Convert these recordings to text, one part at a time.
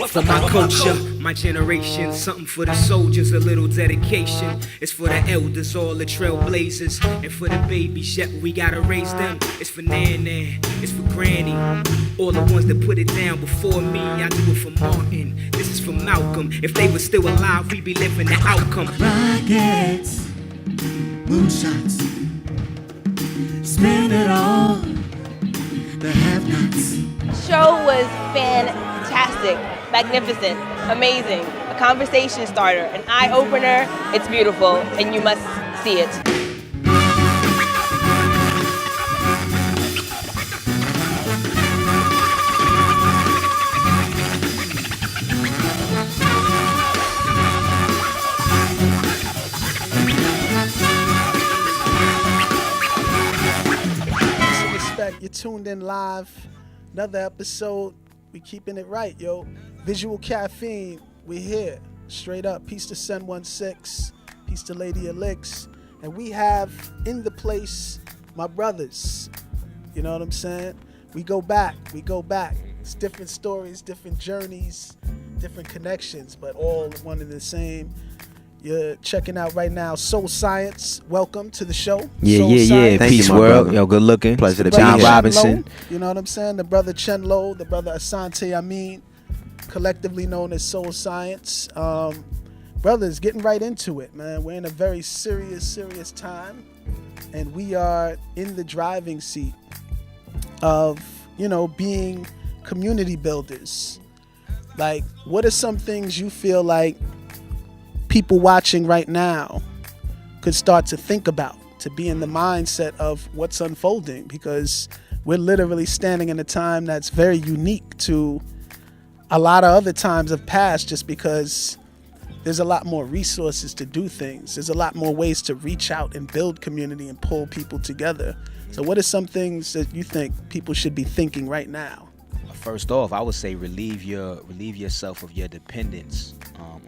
For my culture, my generation, something for the soldiers, a little dedication. It's for the elders, all the trailblazers, and for the babies, yet we gotta raise them. It's for Nan, it's for Granny, all the ones that put it down before me. I do it for Martin, this is for Malcolm. If they were still alive, we'd be living the outcome. Rockets, moonshots, spend it all, the have-nots. Show was fantastic, magnificent, amazing, a conversation starter, an eye-opener. It's beautiful, and you must see it. Respect, you're tuned in live. Another episode, we keeping it right, yo. Visual Caffeine, we here, straight up. Peace to Sen16, peace to Lady Elix, and we have in the place my brothers. You know what I'm saying? We go back. It's different stories, different journeys, different connections, but all one and the same. You're checking out right now Soul Science. Welcome to the show. Yeah. Peace, world. Yo, good looking. Pleasure to be here. John Robinson. You know what I'm saying? The brother Chen-Lo, the brother Asante Amin, collectively known as Soul Science. Brothers, getting right into it, man. We're in a very serious time, and we are in the driving seat of, being community builders. Like, what are some things you feel like people watching right now could start to think about, to be in the mindset of what's unfolding? Because we're literally standing in a time that's very unique to a lot of other times of past, just because there's a lot more resources to do things. There's a lot more ways to reach out and build community and pull people together. So what are some things that you think people should be thinking right now? First off, I would say relieve yourself of your dependence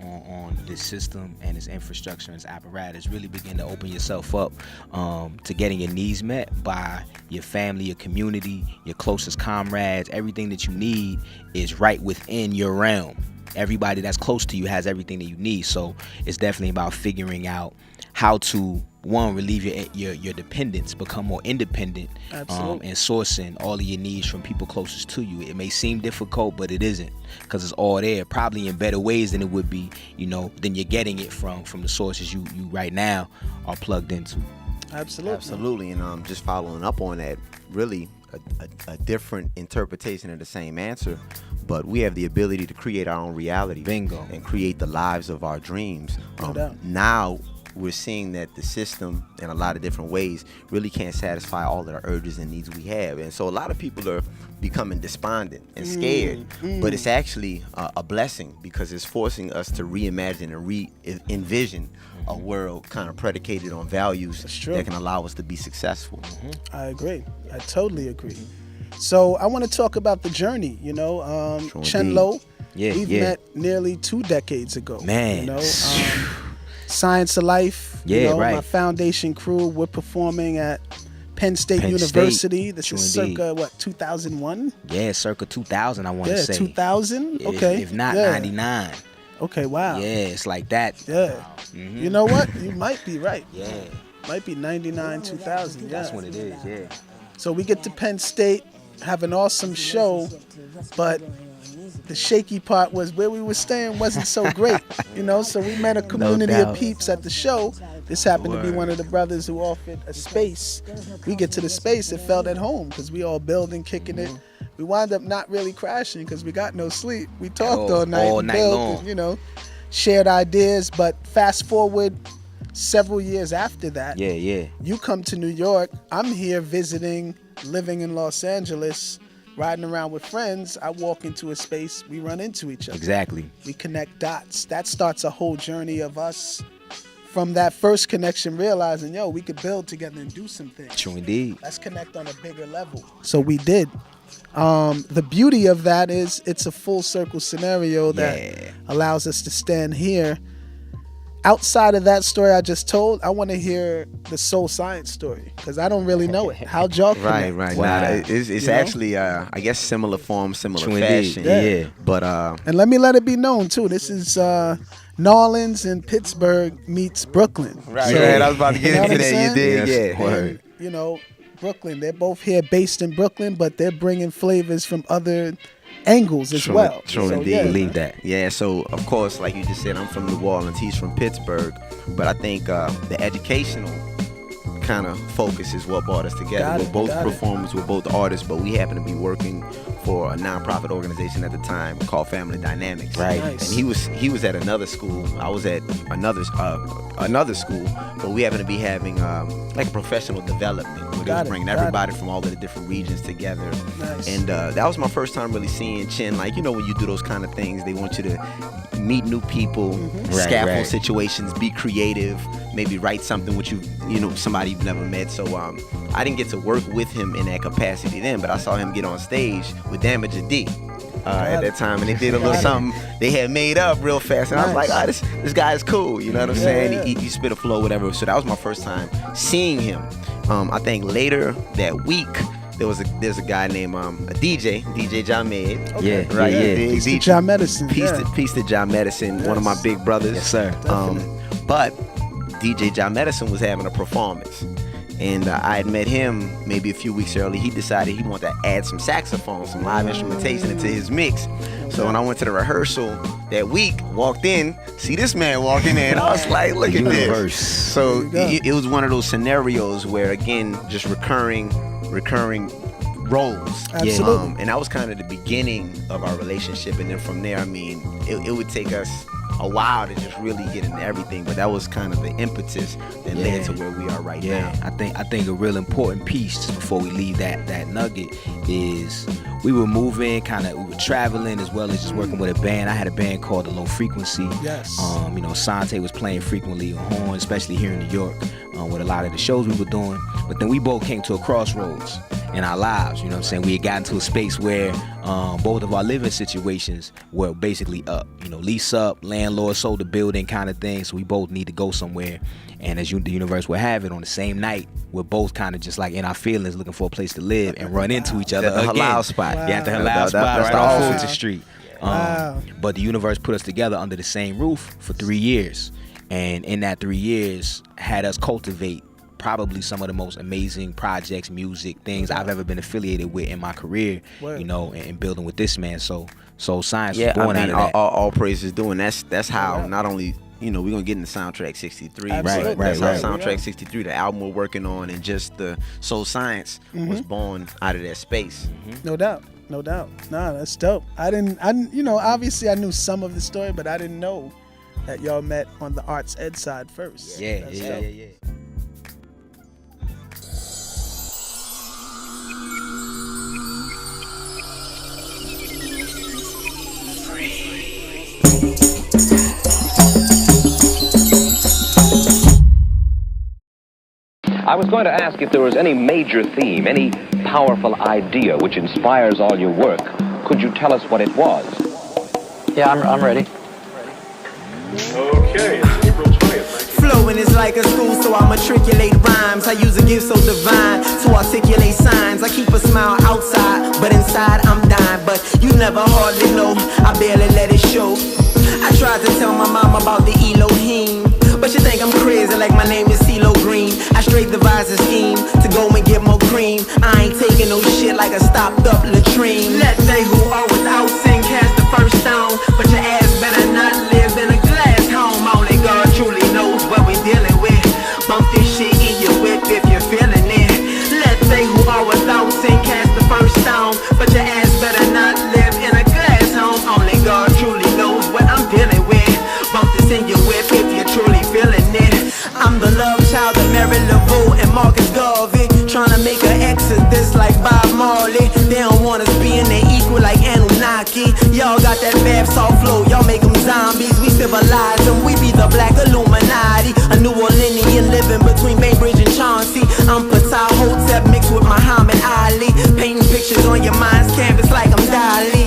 on this system and its infrastructure and its apparatus. Really begin to open yourself up to getting your needs met by your family, your community, your closest comrades. Everything that you need is right within your realm. Everybody that's close to you has everything that you need. So it's definitely about figuring out how to, one, relieve your dependence, become more independent, and sourcing all of your needs from people closest to you. It may seem difficult, but it isn't, because it's all there, probably in better ways than it would be, than you're getting it from the sources you right now are plugged into. Absolutely. And just following up on that, really a different interpretation of the same answer, but we have the ability to create our own reality. Bingo. And create the lives of our dreams. No doubt. Now we're seeing that the system, in a lot of different ways, really can't satisfy all of the urges and needs we have. And so a lot of people are becoming despondent and scared, but it's actually a blessing, because it's forcing us to reimagine and re-envision a world kind of predicated on values that can allow us to be successful. I agree. I totally agree. So I want to talk about the journey, Chen-Lo. We've met nearly 2 decades ago. Man. Science of Life, my foundation crew, we're performing at Penn State University. This is circa, 2001? Yeah, circa 2000, I want to say. 2000? Okay. If not 99. Okay, wow. Yeah, it's like that. Yeah. You know what? You might be right. Yeah. Might be 99, 2000. That's what it is, yeah. So we get to Penn State, have an awesome show, but the shaky part was where we were staying wasn't so great, so we met a community of peeps at the show. This happened to be one of the brothers who offered a space. We get to the space, it felt at home, because we all building, kicking it. We wound up not really crashing because we got no sleep. We talked all night long. And, shared ideas, but fast forward several years after that, you come to New York. I'm here visiting, living in Los Angeles, riding around with friends, I walk into a space, we run into each other. Exactly. We connect dots. That starts a whole journey of us from that first connection realizing, yo, we could build together and do some things. True indeed. Let's connect on a bigger level. So we did. The beauty of that is it's a full circle scenario that allows us to stand here. Outside of that story I just told, I want to hear the soul science story because I don't really know it. How'd y'all connect? Right. Wow. Nah, it's actually, I guess, similar form, similar True fashion. indeed. Yeah. But And let me let it be known too. This is New Orleans and Pittsburgh meets Brooklyn. right, So, I was about to you know get what into I'm that. You saying? did, Yes, yeah. word. And, you know, Brooklyn. They're both here, based in Brooklyn, but they're bringing flavors from other angles as well. True So, indeed. yeah, Believe that. Yeah, so of course, like you just said, I'm from New Orleans. He's from Pittsburgh, but I think the educational kind of focus is what brought us together. Got We're it, both got it. performers, we're both artists, but we happen to be working for a nonprofit organization at the time called Family Dynamics. Right. Nice. And he was at another school. I was at another school, but we happen to be having like a professional development where they Got was it, bringing got everybody from all of the different regions together. Nice. And that was my first time really seeing Chen. Like, you know, when you do those kind of things, they want you to meet new people, Right, scaffold right. situations, be creative, maybe write something with somebody you've never met. So I didn't get to work with him in that capacity then, but I saw him get on stage with Damage a D. At that time, and they did a little something they had made up real fast, and I was like, Nice. this guy is cool, you know what I'm saying? yeah. He spit a flow, whatever. So that was my first time seeing him. I think later that week there's a guy named a DJ Jamed. Okay. Yeah, Right, yeah, yeah. Peace to John Medicine. Peace to John Medicine, one of my Yes. big brothers. Yes, sir. But DJ John Medicine was having a performance. And I had met him maybe a few weeks early. He decided he wanted to add some saxophone, some live instrumentation into his mix. So when I went to the rehearsal that week, walked in, see this man walking in, I was like, look at Universe. this. So it was one of those scenarios where, again, just recurring roles. Absolutely. And that was kind of the beginning of our relationship. And then from there, I mean, it would take us a while to just really get into everything, but that was kind of the impetus that led to where we are right now. I think a real important piece just before we leave that nugget is we were moving, we were traveling as well as just working with a band. I had a band called The Low Frequency. Yes. Asante was playing frequently on horn, especially here in New York, with a lot of the shows we were doing. But then we both came to a crossroads in our lives, you know what I'm saying? We had gotten to a space where both of our living situations were basically up, lease up, landlord sold the building kind of thing, so we both need to go somewhere. And as the universe would have it, on the same night, we're both kind of just like in our feelings looking for a place to live and run into each other At the again. halal spot. Yeah, at the Wow. halal spot That's right the off whole- Fulton Street. Wow. But the universe put us together under the same roof for 3 years. And in that 3 years, had us cultivate probably some of the most amazing projects, music, things I've ever been affiliated with in my career, Word. and building with this man. So Science Yeah, was born I mean, out of that. all praise is doing. That's how not only we're gonna get in the soundtrack 63, Absolutely. but that's Right. how soundtrack 63, the album we're working on, and just the Soul Science was born out of that space. No doubt. Nah, that's dope. I didn't, obviously I knew some of the story, but I didn't know that y'all met on the arts ed side first. Yeah. That's dope. I was going to ask if there was any major theme, any powerful idea which inspires all your work. Could you tell us what it was? Yeah, I'm ready. Okay, it's April 20th. Flowing is like a school, so I matriculate rhymes. I use a gift so divine to articulate signs. I keep a smile outside, but inside I'm dying. But you never hardly know, I barely let it show. I tried to tell my mom about the Elohim, but she think I'm crazy like my name is CeeLo Green. I straight devised a scheme to go and get more cream. I ain't taking no shit like a stopped up latrine. Let they who are without sin cast the first stone, but your ass better not live in a glass home. Only God truly knows what we dealing with. Bump this shit in your whip if you're feeling it. Let they who are without sin cast the first stone, but your ass better not live in a glass home. Only God truly knows what I'm dealing with. Bump this in your whip if you're truly feeling it. I'm the love child of Mary LaVaux and Marcus Garvey, trying to make an exodus like Bob Marley. They don't want us be Anunnaki. Y'all got that bad soft flow, y'all make them zombies. We civilize them, we be the black Illuminati. A New Orleanian living between Bainbridge and Chauncey. I'm Patal Hotep mixed with Muhammad Ali. Painting pictures on your mind's canvas like I'm Dali.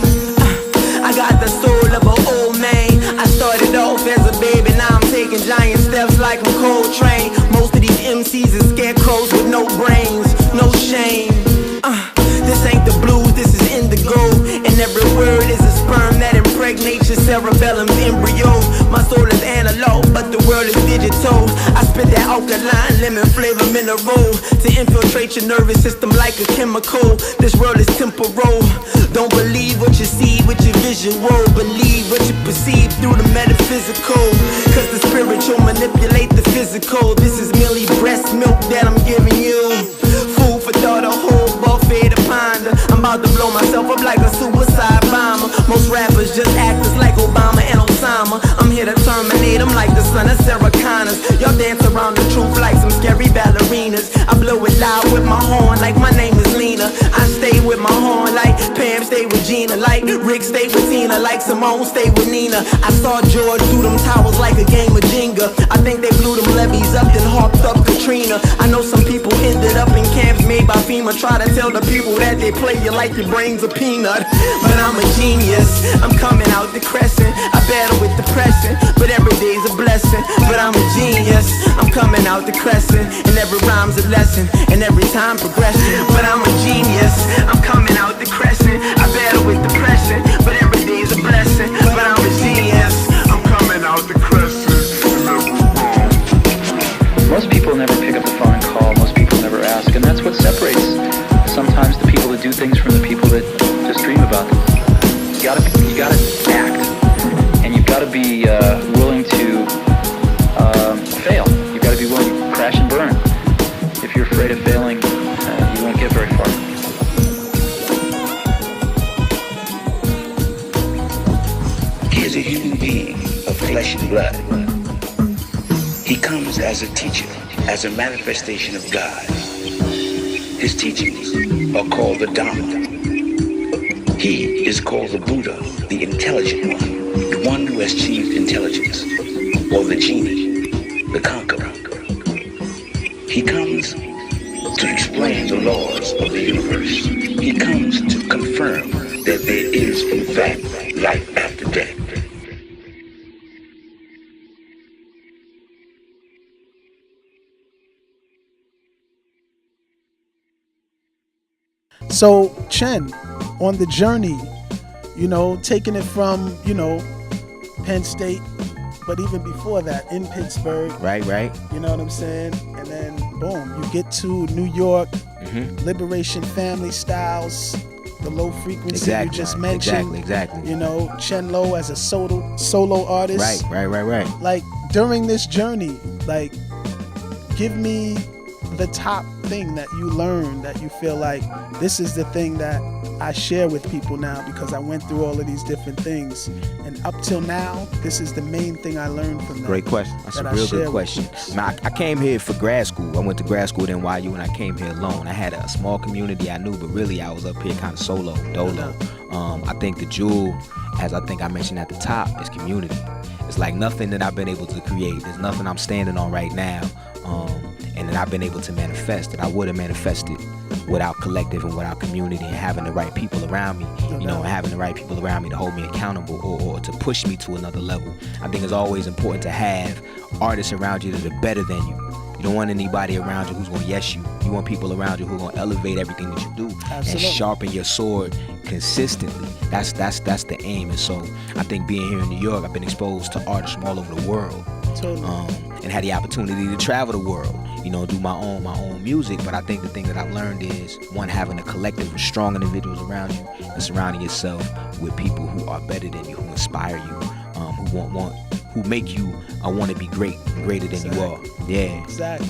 I got the soul of an old man. I started off as a baby, now I'm taking giant steps like I'm Coltrane. Most of these MCs is scarecrows with no brains, no shame. This ain't the blues, this is indigo. And every word is a sperm that impregnates your cerebellum embryo. My soul is analog, but the world is digital. I spit that alkaline lemon flavor mineral to infiltrate your nervous system like a chemical. This world is temporal. Don't believe what you see with your visual. Believe what you perceive through the metaphysical. Cause the spiritual manipulate the physical. This is merely breast milk that I'm giving you. Food for thought, a whole buffet to ponder. I'm about to blow myself up like a suicide bomber. Most rappers just actors like Obama and Osama. I'm here to terminate them like the son of Sarah Connors. Y'all dance around the truth like some scary ballerinas. I blow it loud with my horn like my name is Lena. I stay with my horn like Pam stay with Gina, like Rick stay with Tina, like Simone stay with Nina. I saw George do them towers like a game of Jenga. I think they blew them levees up, then harped up Katrina. I know some people ended up in camps made by FEMA. Try to tell the people that they play you like your brain's a peanut. But I'm a genius, I'm coming out the crescent. I battle with depression, but every day's a blessing. But I'm a genius, I'm coming out the crescent. And every rhyme's a lesson, and every time progression. But I'm a genius, I'm coming out the crescent. I battle with depression, but every day's a blessing. But I'm a genius, I'm coming out the crescent. Most people never pick up the phone and call. Most people never ask, and that's what separates sometimes the people that do things from the people that just dream about them. You gotta act, and you've got to be willing to fail. You've got to be willing to crash and burn. If you're afraid of failing, you won't get very far. He is a human being of flesh and blood. He comes as a teacher, as a manifestation of God. His teachings are called the Dhamma. He is called the Buddha, the intelligent one, the one who has achieved intelligence, or the genie, the conqueror. He comes to explain the laws of the universe. He comes to confirm that there is, in fact, life after death. So, Chen, on the journey, taking it from, Penn State, but even before that, in Pittsburgh. Right. You know what I'm saying? And then, boom, you get to New York, Liberation Family Styles, the low frequency you just mentioned. Exactly. Chen-Lo as a solo artist. Right. Like, during this journey, like, give me the top thing that you learned that you feel like this is the thing that I share with people now because I went through all of these different things, and up till now this is the main thing I learned from them. Great question. That's a real good question. I came here for grad school. I went to grad school at NYU, and I came here alone. I had a small community I knew, but really I was up here kind of dolo. I think the jewel, as I think I mentioned at the top, is community. It's like nothing that I've been able to create. There's nothing I'm standing on right now and that I've been able to manifest that I would have manifested without collective and without community and having the right people around me, having the right people around me to hold me accountable or to push me to another level. I think it's always important to have artists around you that are better than you. You don't want anybody around you who's going to yes you. You want people around you who are going to elevate everything that you do. Absolutely. And sharpen your sword consistently. That's the aim. And so I think being here in New York, I've been exposed to artists from all over the world. Totally. And had the opportunity to travel the world, do my own music. But I think the thing that I've learned is, one, having a collective of strong individuals around you and surrounding yourself with people who are better than you, who inspire you, who make you want to be greater than you are. Yeah. Exactly.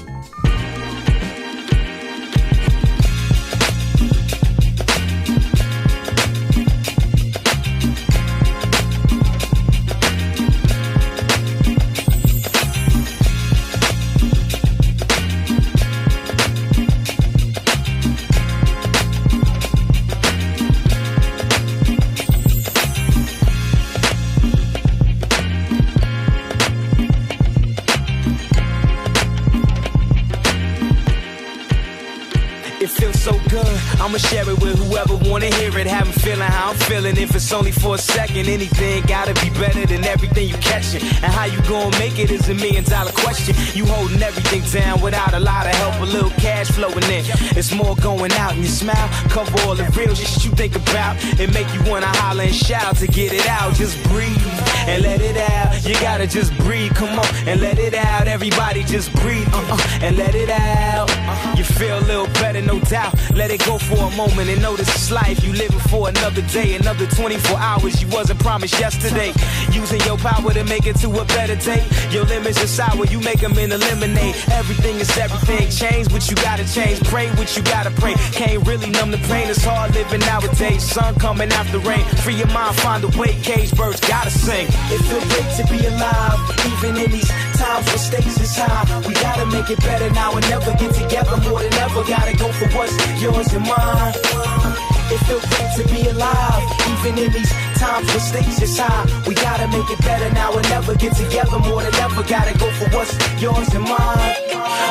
I'ma share it with whoever wanna hear it. Have 'em feeling how I'm feeling. If it's only for a second, anything gotta be better than everything you catching. And how you gonna make it is $1 million question. You holding everything down without a lot of help, a little cash flowing in. It's more going out, and you smile, cover all the real shit you think about. It make you wanna holler and shout to get it out. Just breathe and let it out. You gotta just breathe, come on, and let it out. Everybody just breathe, and let it out. You feel a little better, no doubt. Let it go for a moment and know this is life. You living for another day, another 24 hours you wasn't promised yesterday. Using your power to make it to a better day. Your limits are sour, you make them in a lemonade. Everything is everything, change what you gotta change. Pray what you gotta pray. Can't really numb the pain, it's hard living nowadays. Sun coming after rain, free your mind, find a way. Cage birds gotta sing. It feels great to be alive, even in these times where stakes is high. We gotta make it better now and never get together more than ever. Gotta go for what's yours and mine. It feels great to be alive, even in these times where stakes is high. We gotta make it better now and never get together more than ever. Gotta go for what's yours and mine.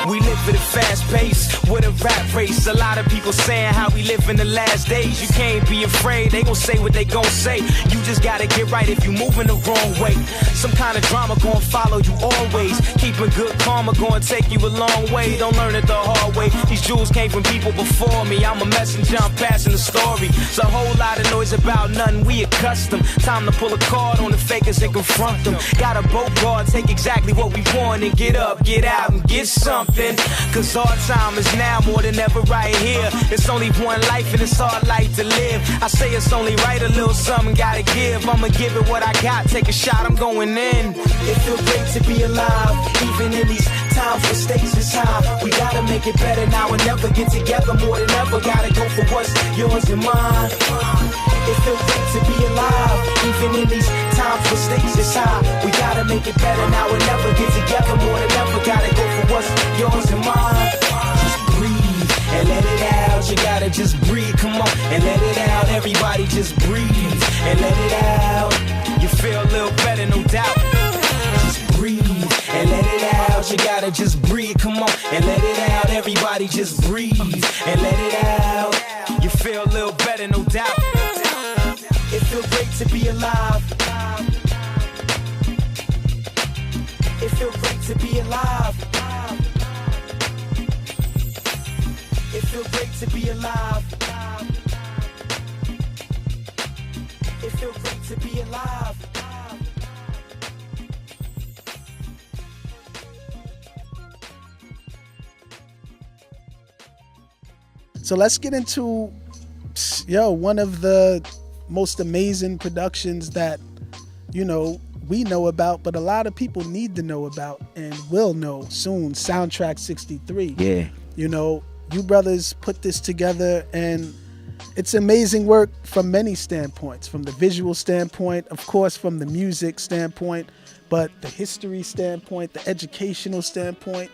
We live at a fast pace with a rap race. A lot of people saying how we live in the last days. You can't be afraid, they gon' say what they gon' say. You just gotta get right if you moving the wrong way. Some kind of drama gon' follow you always. Keeping good karma gon' take you a long way. Don't learn it the hard way. These jewels came from people before me. I'm a messenger, I'm passing the story. It's a whole lot of noise about nothing we accustomed. Time to pull a card on the fakers and confront them. Got a boat guard, take exactly what we want and get up, get out and get something. Cause our time is now more than ever right here. It's only one life and it's our life to live. I say it's only right, a little something gotta give. I'ma give it what I got, take a shot, I'm going in. It feels great to be alive, even in these times where stakes is high. We gotta make it better now and never get together more than ever. Gotta go for what's yours and mine. It feels great to be alive, even in these times where stakes is high. We gotta make it better now and never get together more than ever. Gotta go for what's yours and mine. Just breathe and let it out. You gotta just breathe, come on, and let it out. Everybody just breathe and let it out. You feel a little better, no doubt. Just breathe and let it out. You gotta just breathe, come on, and let it out. Everybody just breathe and let it out. You feel a little better, no doubt. It feels great to be alive. It feels great to be alive. It feels great to be alive. It feels great to be alive. So let's get into, one of the most amazing productions that, we know about, but a lot of people need to know about and will know soon. Soundtrack 63. Yeah. You brothers put this together, and it's amazing work from many standpoints. From the visual standpoint, of course, from the music standpoint, but the history standpoint, the educational standpoint,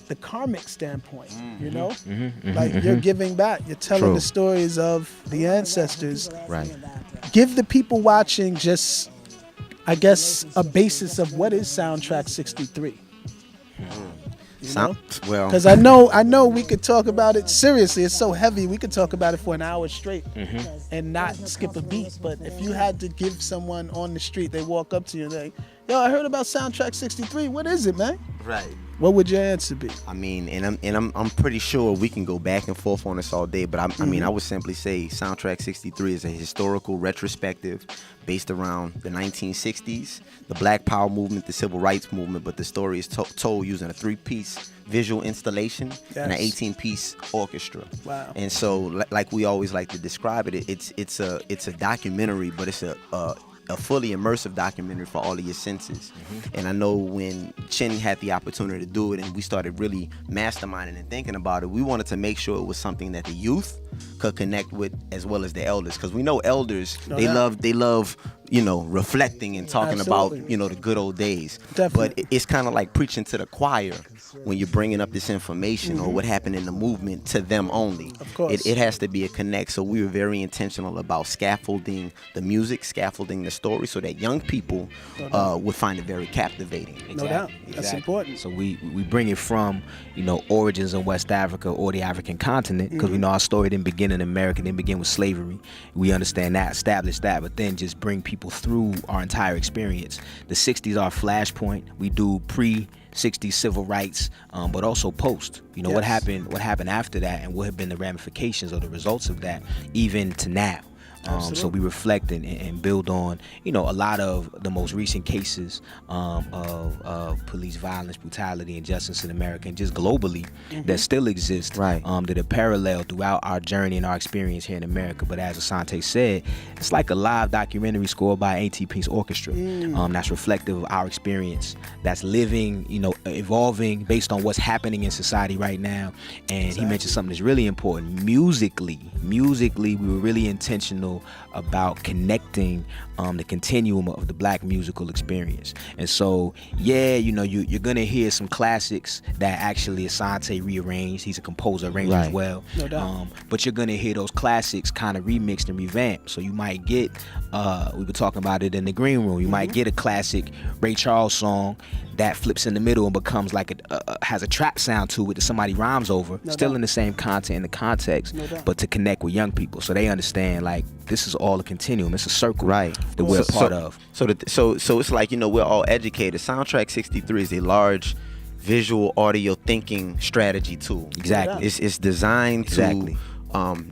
the karmic standpoint, like you're giving back, you're telling the stories of the ancestors. Right. Give the people watching just, I guess, a basis of what is Soundtrack 63. Because I know we could talk about it seriously. It's so heavy. We could talk about it for an hour straight and not skip a beat. But if you had to give someone on the street, they walk up to you and they, I heard about Soundtrack 63. What is it, man? Right. What would your answer be? I mean, I'm pretty sure we can go back and forth on this all day, but I mean, I would simply say Soundtrack 63 is a historical retrospective based around the 1960s, the Black Power movement, the Civil Rights movement, but the story is told using a 3-piece visual installation and an 18-piece orchestra. Wow. And so, like we always like to describe it, it's a documentary, but it's a fully immersive documentary for all of your senses. And I know when Chen had the opportunity to do it and we started really masterminding and thinking about it, we wanted to make sure it was something that the youth could connect with as well as the elders, because we know elders, they love reflecting and talking Absolutely. about, the good old days. Definitely. But it's kind of like preaching to the choir when you're bringing up this information or what happened in the movement to them only. Of course. It has to be a connect. So we were very intentional about scaffolding the music, scaffolding the story, so that young people would find it very captivating. No doubt. That's important. So we bring it from, origins in West Africa or the African continent, because we know our story didn't begin in America, didn't begin with slavery. We understand that, establish that, but then just bring people through our entire experience. The 60s are a flashpoint. We do pre-60s civil rights, but also post. What happened after that, and what have been the ramifications or the results of that, even to now. So we reflect and build on, a lot of the most recent cases of police violence, brutality, injustice in America, and just globally that still exist, that are parallel throughout our journey and our experience here in America. But as Asante said, it's like a live documentary scored by A.T. Pink's orchestra that's reflective of our experience, that's living, evolving based on what's happening in society right now. And he mentioned something that's really important. Musically, we were really intentional about connecting the continuum of the black musical experience. And so, you're gonna hear some classics that actually Asante rearranged. He's a composer, arranger as well. No doubt. But you're gonna hear those classics kind of remixed and revamped. So you might get, we were talking about it in the green room, you might get a classic Ray Charles song that flips in the middle and becomes like has a trap sound to it that somebody rhymes over, still in the same content and the context, but to connect with young people so they understand like this is all a continuum, it's a circle that we're a part of. So it's like, we're all educated. Soundtrack 63 is a large visual audio thinking strategy tool. Exactly. It's designed to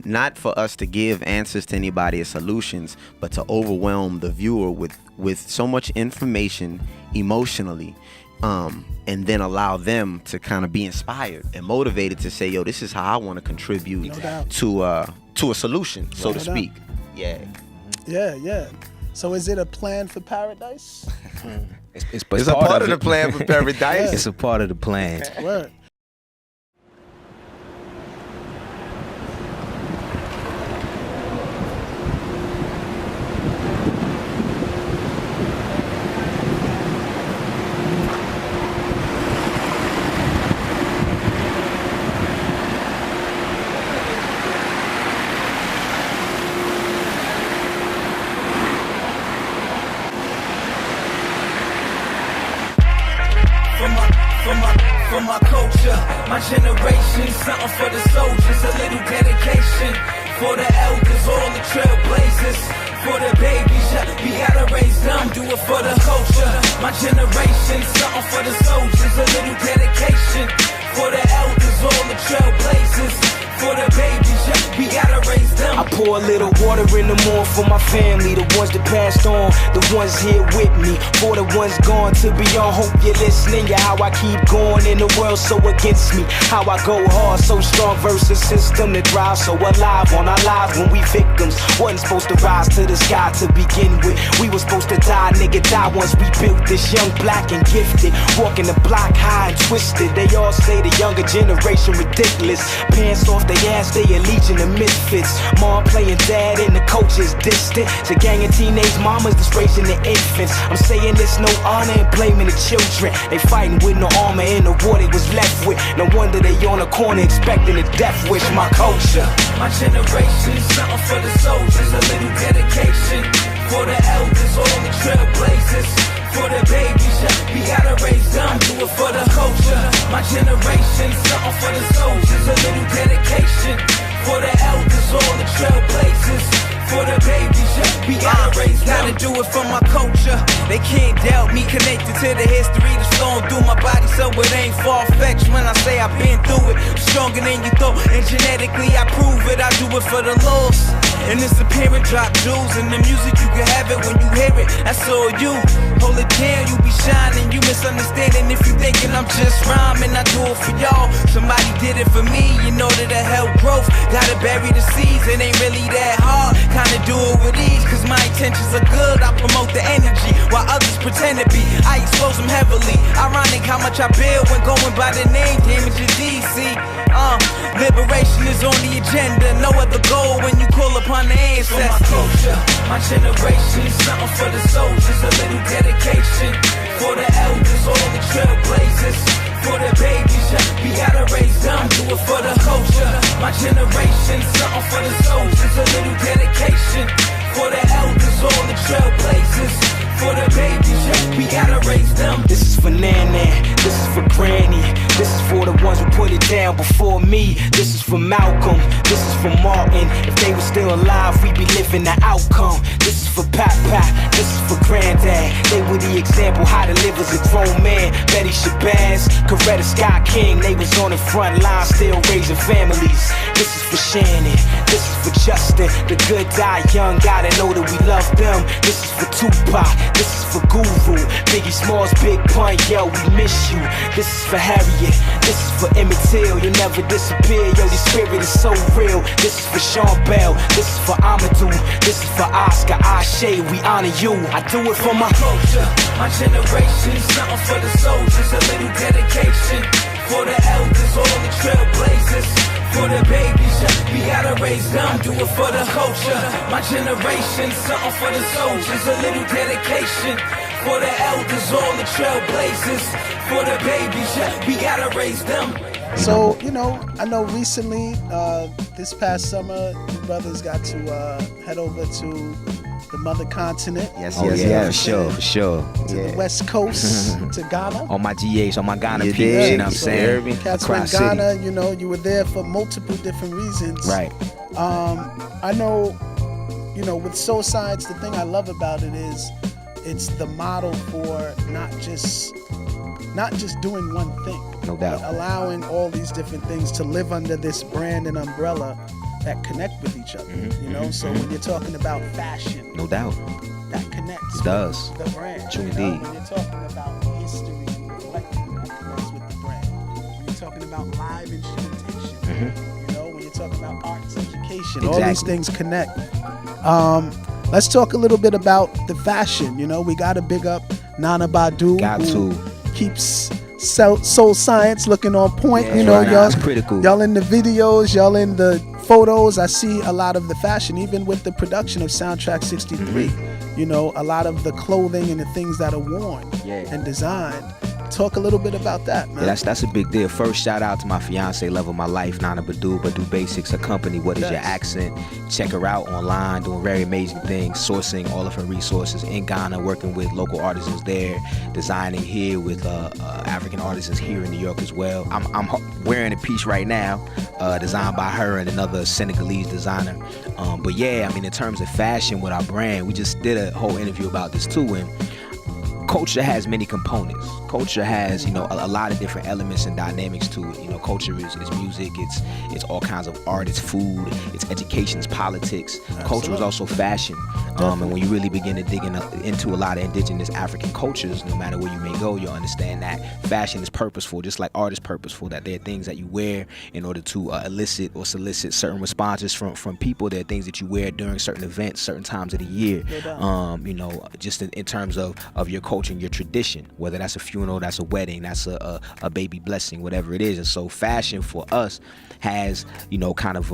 not for us to give answers to anybody or solutions, but to overwhelm the viewer with so much information emotionally, and then allow them to kind of be inspired and motivated to say, yo, this is how I want to contribute to a solution, so to speak. Yeah. So is it a plan for paradise? It's a part of the plan for paradise. It's a part of the plan. Word. For my culture, my generation, something for the soldiers, a little dedication for the elders, all the trailblazers, for the babies, we gotta raise them, do it for the culture. My generation, something for the soldiers, a little dedication for the elders, all the trailblazers, for the babies, we gotta raise them. I pour a little water in the morning for my family, the ones that passed on, the ones here with me, for the ones gone to be on. Hope you're listening, how I keep going in the world so against me, how I go hard, so strong versus system that drives so alive on our lives when we victims. Wasn't supposed to rise to the sky to begin with, we were supposed to die, nigga, die once we built this young, black and gifted, walking the block high and twisted. They all say the younger generation ridiculous, pants off their ass, they a legion of misfits. Mom playing dad and the coach is distant. It's a gang of teenage mamas that's raising the infants. I'm saying there's no honor in blaming the children. They fighting with no armor in the war they was left with. No wonder they on the corner expecting a death wish. My culture, my generation, something for the soldiers, a little dedication for the elders, all the trailblazers, for the babies, we gotta raise them, do it for the culture. My generation, something for the soldiers, a little dedication for the elders, all the trailblazers, for the babies, we gotta raise them. Gotta do it for my culture. They can't doubt me, connected to the history that's flowing through my body, so it ain't far-fetched when I say I've been through it. Stronger than you thought, and genetically I prove it. I do it for the lost. And it's a parent drop jewels in the music, you can have it when you hear it. That's all you. Hold it down, you be shining. You misunderstanding if you thinking I'm just rhyming. I do it for y'all. Somebody did it for me. You know that I help growth. Gotta bury the seeds. It ain't really that hard. Kinda do it with ease, cause my intentions are good. I promote the energy while others pretend to be. I expose them heavily. Ironic how much I build when going by the name Damage in DC. Liberation is on the agenda. No other goal when you call upon the ancestors. For my culture, my generation, something for the soldiers, a little dedication. For the elders, all the trailblazers. For the babies, yeah, we gotta raise them. Do it for the culture, my generation. Something for the soldiers, a little dedication. For the elders, all the trailblazers. For the babies, yeah, we gotta raise them. This is for Nana, this is for Granny. This is for the ones who put it down before me. This is for Malcolm, this is for Martin. If they were still alive, we'd be living the outcome. This is for Papa, this is for Granddad. They were the example how to live as a grown man. Betty Shabazz, Coretta Scott King, they was on the front line, still raising families. This is for Shannon, this is for Justin. The good die young, gotta know that we love them. This is for Tupac, this is for Guru. Biggie Smalls, Big Pun, yo, we miss you. This is for Harriet, this is for Emmett Till. You'll never disappear, yo, your spirit is so real. This is for Sean Bell, this is for Amadou. This is for Oscar, Ashe, we honor you. I do it for my culture, my generation. Something for the soldiers, a little dedication. For the elders, all the trailblazers. For the babies, yeah, we gotta raise them. Do it for the culture, my generation. Something for the soldiers, a little dedication. For the elders, all the trailblazers. For the babies, yeah, we gotta raise them. So, you know, I know recently, this past summer, you brothers got to head over to the mother continent. Yes, for sure. To the West Coast, to Ghana. On my GH, on my Ghana peeps, you know what I'm saying? Cats went Ghana, you know, you were there for multiple different reasons. Right. I know, you know, with Soul Science, the thing I love about it is it's the model for not just doing one thing. No doubt. But allowing all these different things to live under this brand and umbrella that connect with each other. You know, so when you're talking about fashion, no doubt, that connects. It does. With the brand. True You know, indeed. when you're talking about history collecting, that connects with the brand. When you're talking about live instrumentation, you know, when you're talking about arts education, all these things connect. Let's talk a little bit about the fashion. You know, we got to big up Nana Badu, who keeps Soul Science looking on point. Yeah, you know, right, y'all, it's critical. Y'all in the videos, y'all in the photos. I see a lot of the fashion, even with the production of Soundtrack 63. You know, a lot of the clothing and the things that are worn and designed. Talk a little bit about that, man. Yeah, that's a big deal. First, shout out to my fiance, love of my life, Nana Badu Basics, her company, What Is Your Accent? Check her out online, doing very amazing things, sourcing all of her resources in Ghana, working with local artisans there, designing here with African artisans here in New York as well. I'm wearing a piece right now, designed by her and another Senegalese designer. But yeah, I mean, in terms of fashion with our brand, we just did a whole interview about this too, and culture has many components. Culture has, you know, a lot of different elements and dynamics to it. You know, culture is music, it's all kinds of art, it's food, it's education, it's politics. Absolutely. Culture is also fashion. And when you really begin to dig into a lot of indigenous African cultures, no matter where you may go, you'll understand that fashion is purposeful, just like art is purposeful, that there are things that you wear in order to elicit or solicit certain responses from people. There are things that you wear during certain events, certain times of the year. You know, just in terms of your culture and your tradition, whether that's a funeral, that's a wedding, that's a baby blessing, whatever it is. And so fashion for us has, you know, kind of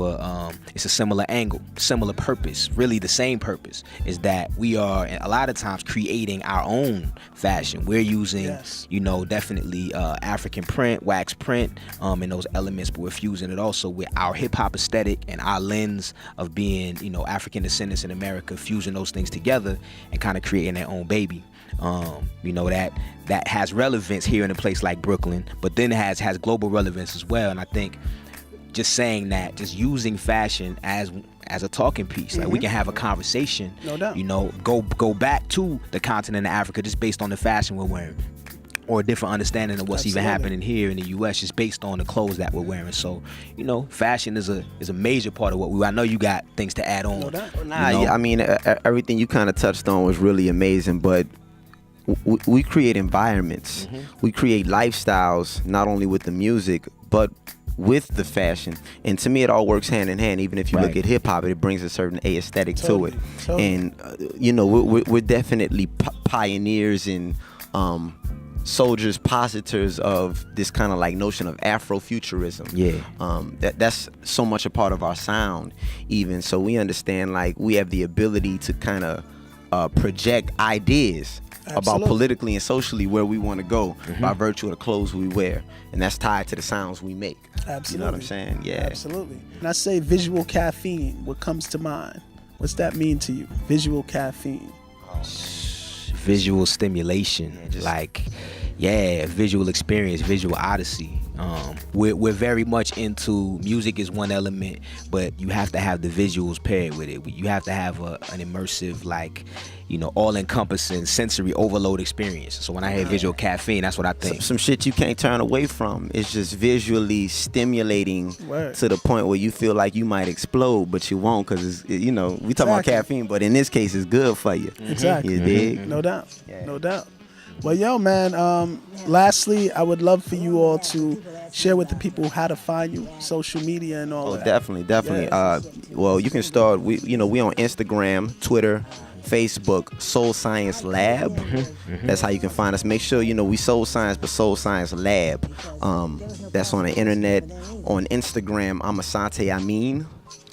it's a similar angle, similar purpose, really the same purpose, is that we are a lot of times creating our own fashion. We're using, you know, definitely African print, wax print, and those elements, but we're fusing it also with our hip hop aesthetic and our lens of being, you know, African descendants in America, fusing those things together and kind of creating their own baby. You know, that has relevance here in a place like Brooklyn, but then has global relevance as well. And I think just saying that, just using fashion as a talking piece, like we can have a conversation, no doubt. You know, go back to the continent of Africa just based on the fashion we're wearing, or a different understanding of what's even happening here in the U.S. just based on the clothes that we're wearing. So, you know, fashion is a major part of what we. I know you got things to add on. I mean, everything you kind of touched on was really amazing, but we create environments, we create lifestyles, not only with the music, but with the fashion. And to me, it all works hand in hand. Even if you look at hip hop, it brings a certain aesthetic to it. And, you know, we're definitely pioneers and soldiers, positors of this kind of like notion of Afrofuturism. That's so much a part of our sound even. So we understand like we have the ability to kind of project ideas about Absolutely. politically and socially where we want to go by virtue of the clothes we wear, and that's tied to the sounds we make. Absolutely. You know what I'm saying? Yeah. Absolutely. And I say visual caffeine, what comes to mind? What's that mean to you? Visual caffeine. Visual stimulation, visual experience, visual odyssey. We're very much into music is one element, but you have to have the visuals paired with it. You have to have an immersive, all-encompassing sensory overload experience. So when I hear visual caffeine, that's what I think. Some shit you can't turn away from. It's just visually stimulating to the point where you feel like you might explode, but you won't, because we talking about caffeine, but in this case, it's good for you. Exactly. You dig? No doubt. No doubt. Well, yo, man, lastly, I would love for you all to share with the people how to find you, social media and all that. Definitely. Yeah. Well, you can start, we on Instagram, Twitter, Facebook, Soul Science Lab. That's how you can find us. Make sure, we Soul Science, but Soul Science Lab. That's on the internet. On Instagram, I'm Asante Amin.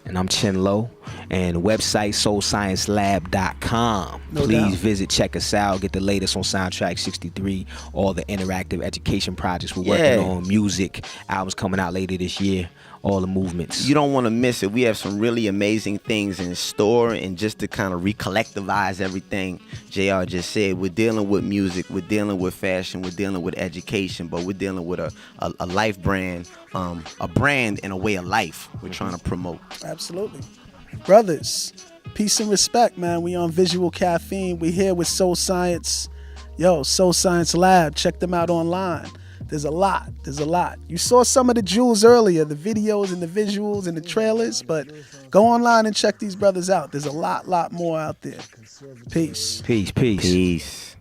And I'm Chen-Lo. And website soulsciencelab.com. Please visit, check us out, get the latest on Soundtrack 63, all the interactive education projects we're working on, music, albums coming out later this year, all the movements. You don't want to miss it. We have some really amazing things in store, and just to kind of recollectivize everything JR just said, we're dealing with music, we're dealing with fashion, we're dealing with education, but we're dealing with a life brand, a brand and a way of life we're trying to promote. Absolutely. Brothers, peace and respect, man. We on Visual Caffeine. We here with Soul Science. Yo, Soul Science Lab. Check them out online. There's a lot. You saw some of the jewels earlier, the videos and the visuals and the trailers, but go online and check these brothers out. There's a lot more out there. Peace. Peace. Peace.